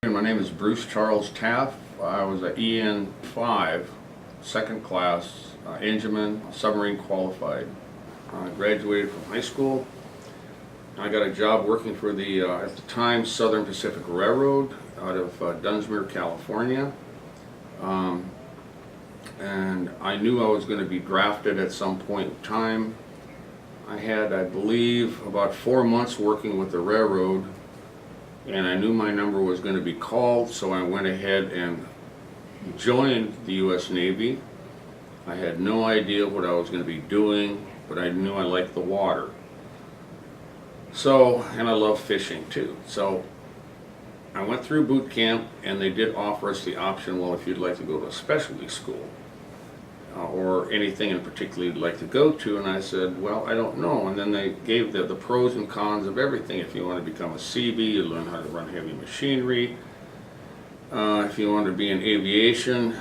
My name is Bruce Charles Taff. I was an EN 5, second class engineman, submarine qualified. I graduated from high school. I got a job working for the, at the time, Southern Pacific Railroad out of Dunsmuir, California. And I knew I was going to be drafted at some point in time. I had, I believe, about 4 months working with the railroad, and I knew my number was going to be called, so I went ahead and joined the U.S. Navy. I had no idea what I was going to be doing, but I knew I liked the water. So, and I love fishing too. So I went through boot camp, and they did offer us the option, well, if you'd like to go to a specialty school, or anything in particular you'd like to go to, and I said, well, I don't know. And then they gave the pros and cons of everything. If you want to become a CB, you learn how to run heavy machinery. If you want to be in aviation,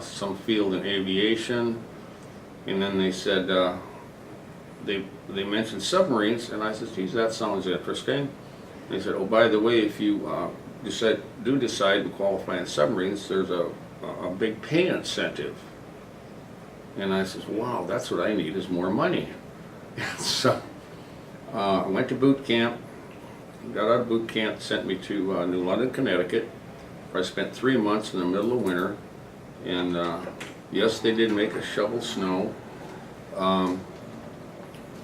some field in aviation. And then they said, they mentioned submarines, and I said, geez, that sounds interesting. And they said, oh, by the way, if you decide to qualify in submarines, there's a big pay incentive. And I said, wow, that's what I need, is more money. So I went to boot camp, got out of boot camp, sent me to New London, Connecticut, where I spent 3 months in the middle of winter. And yes, they did make us shovel snow.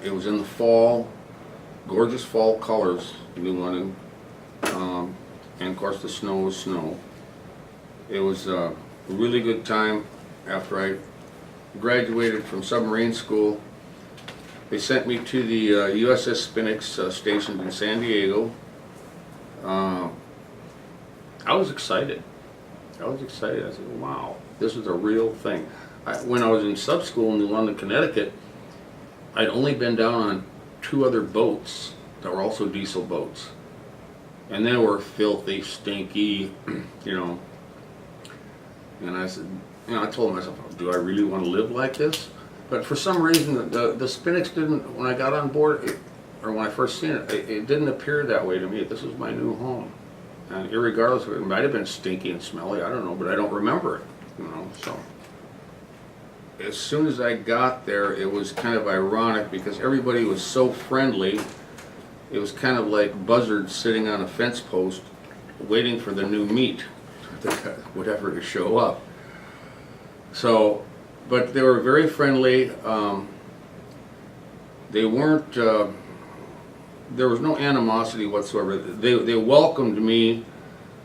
It was in the fall, gorgeous fall colors in New London. And of course the snow was snow. It was a really good time. After I graduated from submarine school, they sent me to the USS Spinax stationed in San Diego. I was excited. I said, wow, this is a real thing. When I was in sub school in New London, Connecticut, I'd only been down on 2 other boats that were also diesel boats. And they were filthy, stinky, you know. And I said, you know, I told myself, do I really want to live like this? But for some reason, the Spinax didn't, when I got on board, or when I first seen it, it didn't appear that way to me. This was my new home. And irregardless of it, might have been stinky and smelly, I don't know, but I don't remember it, you know, so. As soon as I got there, it was kind of ironic because everybody was so friendly. It was kind of like buzzards sitting on a fence post waiting for the new meat, whatever, to show up. So, but they were very friendly. They weren't, there was no animosity whatsoever. They welcomed me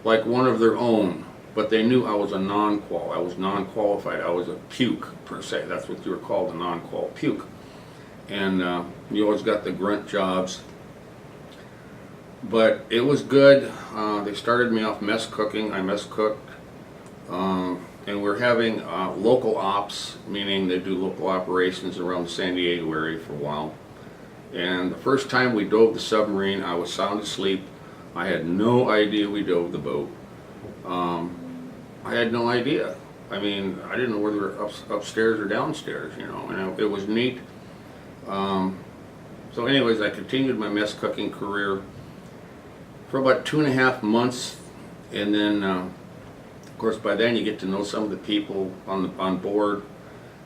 like one of their own, but they knew I was a non-qual. I was non-qualified. I was a puke, per se. That's what you were called, a non-qual puke. And you always got the grunt jobs. But it was good. They started me off mess cooking. I mess cooked. And we're having local ops, meaning they do local operations around the San Diego area for a while. And the first time we dove the submarine, I was sound asleep. I had no idea we dove the boat. I had no idea. I mean, I didn't know whether we were upstairs or downstairs, you know, and it was neat. So anyways, I continued my mess cooking career for about 2.5 months, and then of course by then you get to know some of the people on board,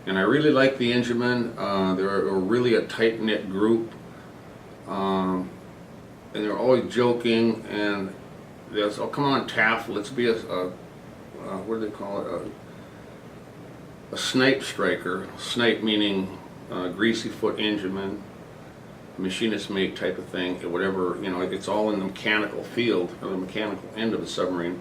and I really liked the enginemen. They were really a tight-knit group, and they were always joking, and they was, oh, come on, Taff, let's be a what do they call it, a snipe striker. Snipe meaning greasy foot engineman, machinist mate type of thing, whatever, you know, it's all in the mechanical field, or the mechanical end of the submarine.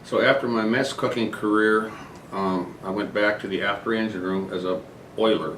So after my mess cooking career, I went back to the after engine room as a oiler.